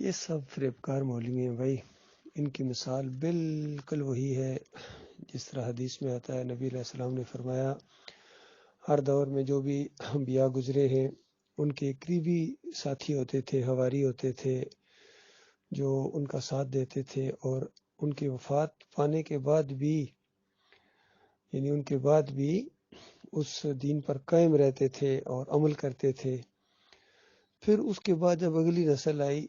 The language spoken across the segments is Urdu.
یہ سب فریبکار مولوی ہیں بھائی. ان کی مثال بالکل وہی ہے جس طرح حدیث میں آتا ہے. نبی علیہ السلام نے فرمایا ہر دور میں جو بھی انبیاء گزرے ہیں ان کے قریبی ساتھی ہوتے تھے، حواری ہوتے تھے جو ان کا ساتھ دیتے تھے، اور ان کی وفات پانے کے بعد بھی یعنی ان کے بعد بھی اس دین پر قائم رہتے تھے اور عمل کرتے تھے. پھر اس کے بعد جب اگلی نسل آئی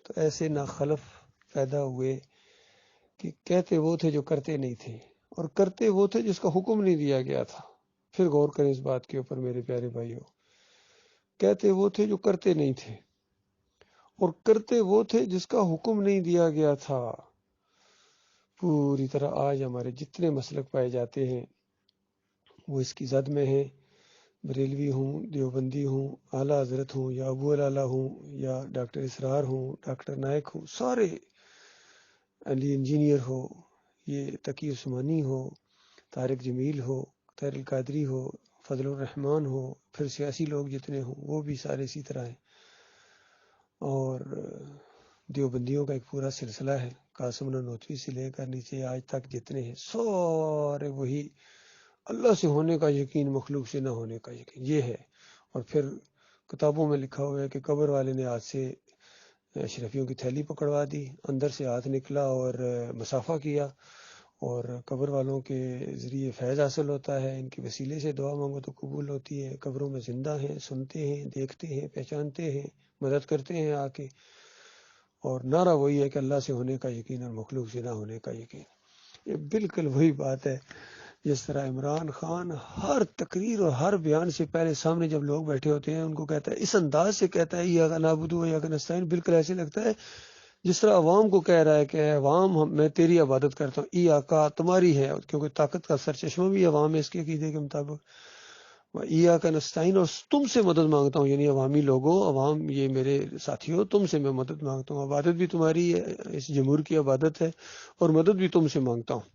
تو ایسے ناخلف پیدا ہوئے کہ کہتے وہ تھے جو کرتے نہیں تھے، اور کرتے وہ تھے جس کا حکم نہیں دیا گیا تھا. پھر غور کریں اس بات کے اوپر میرے پیارے بھائیوں. کہتے وہ تھے جو کرتے نہیں تھے، اور کرتے وہ تھے جس کا حکم نہیں دیا گیا تھا. پوری طرح آج ہمارے جتنے مسلک پائے جاتے ہیں وہ اس کی زد میں ہیں. بریلوی ہوں، دیوبندی ہوں، اعلیٰ حضرت ہوں، یا ابو العلا ہوں، یا ڈاکٹر اسرار ہوں، ڈاکٹر نائک ہوں، سارے علی انجینئر ہو، یہ تقی عثمانی ہو، طارق جمیل ہو، طاہر القادری ہو، فضل الرحمان ہو، پھر سیاسی لوگ جتنے ہوں وہ بھی سارے اسی طرح ہیں. اور دیوبندیوں کا ایک پورا سلسلہ ہے، قاسم نانوتوی سے لے کر نیچے آج تک جتنے ہیں سارے وہی اللہ سے ہونے کا یقین، مخلوق سے نہ ہونے کا یقین یہ ہے. اور پھر کتابوں میں لکھا ہوا ہے کہ قبر والے نے ہاتھ سے اشرفیوں کی تھیلی پکڑوا دی، اندر سے ہاتھ نکلا اور مسافہ کیا، اور قبر والوں کے ذریعے فیض حاصل ہوتا ہے. ان کے وسیلے سے دعا مانگو تو قبول ہوتی ہے. قبروں میں زندہ ہیں، سنتے ہیں، دیکھتے ہیں، پہچانتے ہیں، مدد کرتے ہیں آ کے. اور نعرہ وہی ہے کہ اللہ سے ہونے کا یقین اور مخلوق سے نہ ہونے کا یقین. یہ بالکل وہی بات ہے جس طرح عمران خان ہر تقریر اور ہر بیان سے پہلے سامنے جب لوگ بیٹھے ہوتے ہیں ان کو کہتا ہے، اس انداز سے کہتا ہے ایاک نعبد و ایاک نستعین، بالکل ایسے لگتا ہے جس طرح عوام کو کہہ رہا ہے کہ عوام میں تیری عبادت کرتا ہوں، ایاک تمہاری ہے، کیونکہ طاقت کا سرچشمہ بھی عوام ہے اس کے عقیدے کے مطابق. ایاک نستعین، اور تم سے مدد مانگتا ہوں، یعنی عوامی لوگوں، عوام یہ میرے ساتھیوں، تم سے میں مدد مانگتا ہوں. عبادت بھی تمہاری ہے، اس جمہور کی عبادت ہے، اور مدد بھی تم سے مانگتا ہوں.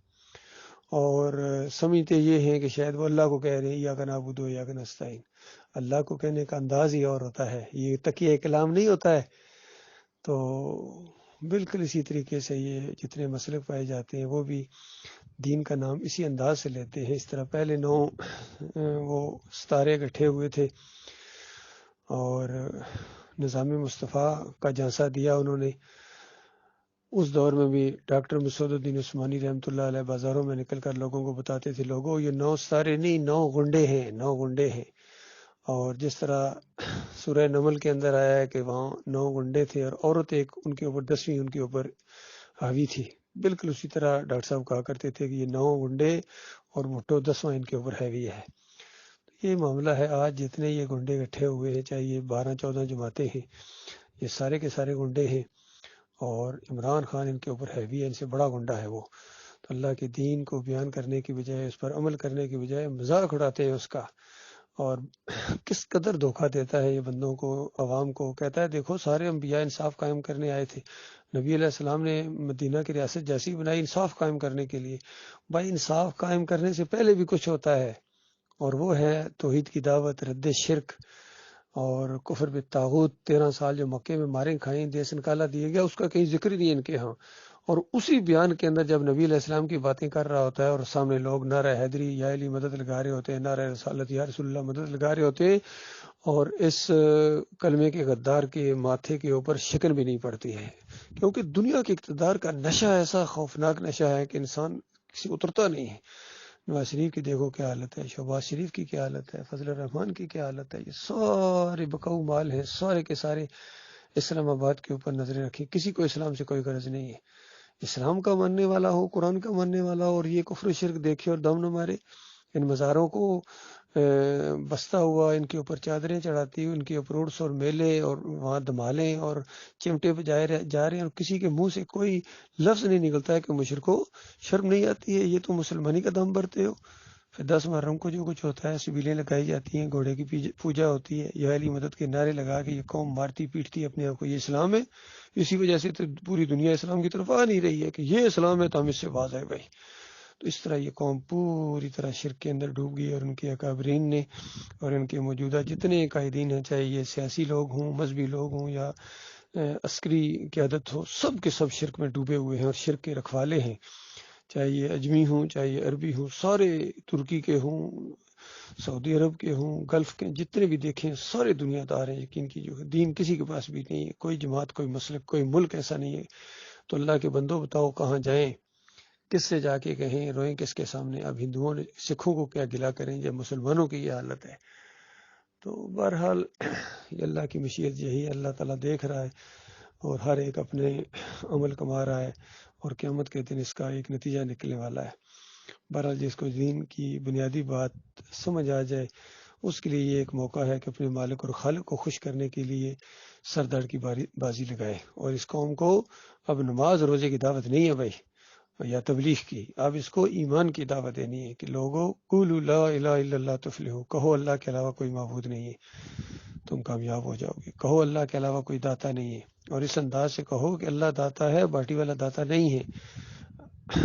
اور سمجھتے یہ ہیں کہ شاید وہ اللہ کو کہہ رہے ہیں ایاک نعبد و ایاک نستعین. اللہ کو کہنے کا انداز ہی اور ہوتا ہے، یہ تقیہ کلام نہیں ہوتا ہے. تو بالکل اسی طریقے سے یہ جتنے مسلک پائے جاتے ہیں وہ بھی دین کا نام اسی انداز سے لیتے ہیں. اس طرح پہلے 9 وہ ستارے اکٹھے ہوئے تھے اور نظام مصطفیٰ کا جھانسا دیا انہوں نے. اس دور میں بھی ڈاکٹر مسعود الدین عثمانی رحمۃ اللہ علیہ بازاروں میں نکل کر لوگوں کو بتاتے تھے، لوگوں یہ 9 ستارے نہیں، 9 غنڈے ہیں، 9 غنڈے ہیں. اور جس طرح سورہ نمل کے اندر آیا ہے کہ وہاں 9 غنڈے تھے اور عورت ایک ان کے اوپر 10ویں ان کے اوپر حاوی تھی، بالکل اسی طرح ڈاکٹر صاحب کہا کرتے تھے کہ یہ 9 غنڈے اور بھٹو 10واں ان کے اوپر حاوی ہے. یہ معاملہ ہے آج جتنے یہ گنڈے اکٹھے ہوئے ہیں، چاہے یہ 12-14 جماعتیں ہیں، یہ سارے کے سارے گنڈے ہیں، اور عمران خان ان کے اوپر حاوی ہے، ان سے بڑا گنڈا ہے وہ. تو اللہ کے دین کو بیان کرنے کی بجائے، اس پر عمل کرنے کی بجائے مذاق اڑاتے ہیں اس کا. اور کس قدر دھوکہ دیتا ہے یہ بندوں کو، عوام کو. کہتا ہے دیکھو سارے انبیاء انصاف قائم کرنے آئے تھے، نبی علیہ السلام نے مدینہ کی ریاست جیسی بنائی انصاف قائم کرنے کے لیے. بھائی انصاف قائم کرنے سے پہلے بھی کچھ ہوتا ہے، اور وہ ہے توحید کی دعوت، رد شرک اور کفر بالطاغوت. 13 سال جو مکے میں مارے کھائیں، دیس نکالا دیا گیا، اس کا کہیں ذکر نہیں ان کے ہاں. اور اسی بیان کے اندر جب نبی علیہ السلام کی باتیں کر رہا ہوتا ہے اور سامنے لوگ نعرہ حیدری یا علی مدد لگا رہے ہوتے ہیں، نعرہ رسالت یا رسول اللہ مدد لگا رہے ہوتے ہیں، اور اس کلمے کے غدار کے ماتھے کے اوپر شکن بھی نہیں پڑتی ہے. کیونکہ دنیا کے اقتدار کا نشہ ایسا خوفناک نشہ ہے کہ انسان کسی اترتا نہیں ہے. نواز شریف کی دیکھو کیا حالت ہے، شہباز شریف کی کیا حالت ہے، فضل الرحمان کی کیا حالت ہے. یہ سارے بکاؤ مال ہیں، سارے کے سارے اسلام آباد کے اوپر نظریں رکھی. کسی کو اسلام سے کوئی غرض نہیں ہے. اسلام کا ماننے والا ہو، قرآن کا ماننے والا ہو، اور یہ کفر شرک دیکھے اور دم نہ مارے. ان مزاروں کو بستہ ہوا، ان کے اوپر چادریں چڑھاتی ہوئی، ان کے اوپر عرس اور میلے اور وہاں دھمالیں اور چمٹے پہ جا رہے ہیں، اور کسی کے منہ سے کوئی لفظ نہیں نکلتا ہے کہ مشرکو شرم نہیں آتی ہے، یہ تو مسلمانی کا دم بھرتے ہو. پھر 10 محرم کو جو کچھ ہوتا ہے، سبیلیں لگائی جاتی ہیں، گھوڑے کی پوجا ہوتی ہے، یا علی مدد کے نعرے لگا کے یہ قوم مارتی پیٹتی اپنے آپ کو، یہ اسلام ہے. اسی وجہ سے تو پوری دنیا اسلام کی طرف آ نہیں رہی ہے کہ یہ اسلام ہے، تو ہم اس سے باز آئے بھائی. تو اس طرح یہ قوم پوری طرح شرک کے اندر ڈوب گئی، اور ان کے اکابرین نے اور ان کے موجودہ جتنے قائدین ہیں، چاہے یہ سیاسی لوگ ہوں، مذہبی لوگ ہوں، یا عسکری قیادت ہو، سب کے سب شرک میں ڈوبے ہوئے ہیں اور شرک کے رکھوالے ہیں، چاہے یہ اجمی ہوں، چاہے یہ عربی ہوں، سارے ترکی کے ہوں، سعودی عرب کے ہوں، گلف کے جتنے بھی دیکھیں سارے دنیا دار ہیں یقین کیجیے، دین کسی کے پاس بھی نہیں ہے، کوئی جماعت، کوئی مسلک، کوئی ملک ایسا نہیں ہے۔ تو اللہ کے بندو بتاؤ کہاں جائیں، کس سے جا کے کہیں، روئیں کس کے سامنے؟ اب ہندوؤں نے سکھوں کو کیا گلا کریں جب مسلمانوں کی یہ حالت ہے؟ تو بہرحال یہ اللہ کی مشیت یہی ہے، اللہ تعالیٰ دیکھ رہا ہے اور ہر ایک اپنے عمل کما رہا ہے، اور قیامت کے دن اس کا ایک نتیجہ نکلنے والا ہے۔ بہرحال جس کو دین کی بنیادی بات سمجھ آ جائے اس کے لیے یہ ایک موقع ہے کہ اپنے مالک اور خالق کو خوش کرنے کے لیے سر دڑ کی بازی لگائے۔ اور اس قوم کو اب نماز روزے کی دعوت نہیں ہے بھائی، یا تبلیغ کی، اب اس کو ایمان کی دعوت دینی ہے کہ لوگوں قولوا لا الہ الا اللہ تفلحوا، کہو اللہ کے علاوہ کوئی معبود نہیں ہے، تم کامیاب ہو جاؤ گے، کہو اللہ کے علاوہ کوئی داتا نہیں ہے، اور اس انداز سے کہو کہ اللہ داتا ہے، باٹی والا داتا نہیں ہے،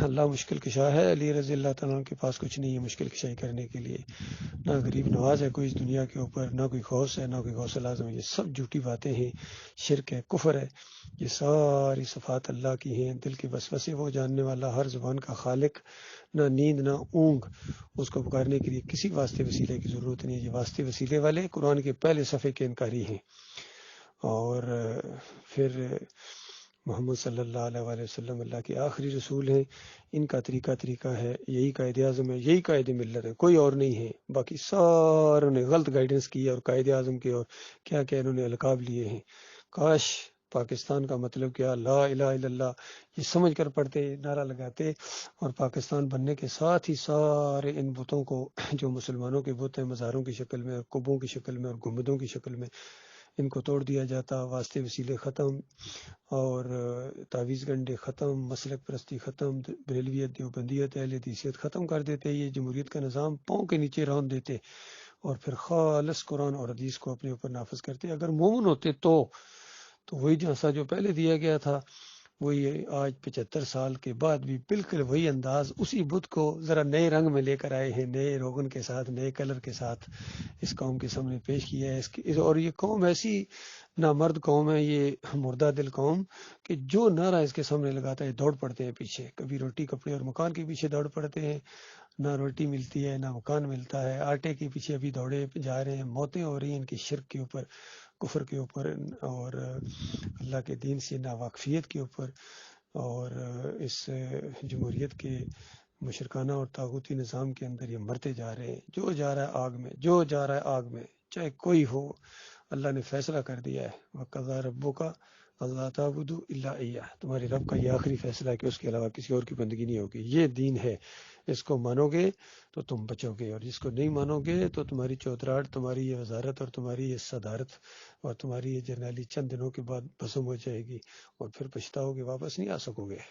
اللہ مشکل کشا ہے، علی رضی اللہ تعالیٰ عنہ کے پاس کچھ نہیں ہے مشکل کشائی کرنے کے لیے، نہ غریب نواز ہے کوئی اس دنیا کے اوپر، نہ کوئی غوث ہے، نہ کوئی غوث اعظم ہے، یہ سب جھوٹی باتیں ہیں، شرک ہے، کفر ہے، یہ ساری صفات اللہ کی ہیں، دل کے وسوسے وہ جاننے والا، ہر زبان کا خالق، نہ نیند نہ اونگ، اس کو پکارنے کے لیے کسی واسطے وسیلے کی ضرورت نہیں ہے، یہ واسطے وسیلے والے قرآن کے پہلے صفحے کے انکاری ہیں۔ اور پھر محمد صلی اللہ علیہ وآلہ وسلم اللہ کے آخری رسول ہیں، ان کا طریقہ ہے، یہی قائد اعظم ہے، یہی قائد ملت ہے، کوئی اور نہیں ہے، باقی ساروں نے غلط گائیڈنس کی ہے اور قائد اعظم کے اور کیا کیا انہوں نے القاب لیے ہیں۔ کاش پاکستان کا مطلب کیا، لا الہ الا اللہ، یہ سمجھ کر پڑھتے، نعرہ لگاتے، اور پاکستان بننے کے ساتھ ہی سارے ان بتوں کو جو مسلمانوں کے بت ہیں، مزاروں کی شکل میں اور قبوں کی شکل میں اور گنبدوں کی شکل میں، ان کو توڑ دیا جاتا، واسطے وسیلے ختم، اور تعویذ گنڈے ختم، مسلک پرستی ختم، بریلویت، دیوبندیت، اہل حدیثیت ختم کر دیتے، یہ جمہوریت کا نظام پاؤں کے نیچے رون دیتے، اور پھر خالص قرآن اور حدیث کو اپنے اوپر نافذ کرتے۔ اگر مومن ہوتے تو وہی جیسا جو پہلے دیا گیا تھا وہی آج 75 سال کے بعد بھی بالکل وہی انداز، اسی بدھ کو ذرا نئے رنگ میں لے کر آئے ہیں، نئے روغن کے ساتھ، نئے کلر کے ساتھ اس قوم کے سامنے پیش کیا ہے۔ اور یہ قوم ایسی نامرد قوم ہے، یہ مردہ دل قوم، کہ جو نعرہ اس کے سامنے لگاتا ہے دوڑ پڑتے ہیں پیچھے، کبھی روٹی کپڑے اور مکان کے پیچھے دوڑ پڑتے ہیں، نہ روٹی ملتی ہے نہ مکان ملتا ہے، آٹے کے پیچھے ابھی دوڑے جا رہے ہیں، موتیں ہو رہی ہیں ان کی شرک کے اوپر، کفر کے اوپر، اور اللہ کے دین سے ناواقفیت کے اوپر، اور اس جمہوریت کے مشرکانہ اور طاغوتی نظام کے اندر یہ مرتے جا رہے ہیں، جو جا رہا ہے آگ میں، جو جا رہا ہے آگ میں، چاہے کوئی ہو، اللہ نے فیصلہ کر دیا ہے، وَقَضَىٰ رَبُّكَ أَلَّا تَعْبُدُوا إِلَّا إِيَّاهُ، تمہارے رب کا یہ آخری فیصلہ ہے کہ اس کے علاوہ کسی اور کی بندگی نہیں ہوگی، یہ دین ہے، اس کو مانو گے تو تم بچو گے، اور جس کو نہیں مانو گے تو تمہاری چودراہٹ، تمہاری یہ وزارت اور تمہاری یہ صدارت اور تمہاری یہ جرنیلی چند دنوں کے بعد بسم ہو جائے گی، اور پھر پچھتاؤ گے، واپس نہیں آ سکو گے۔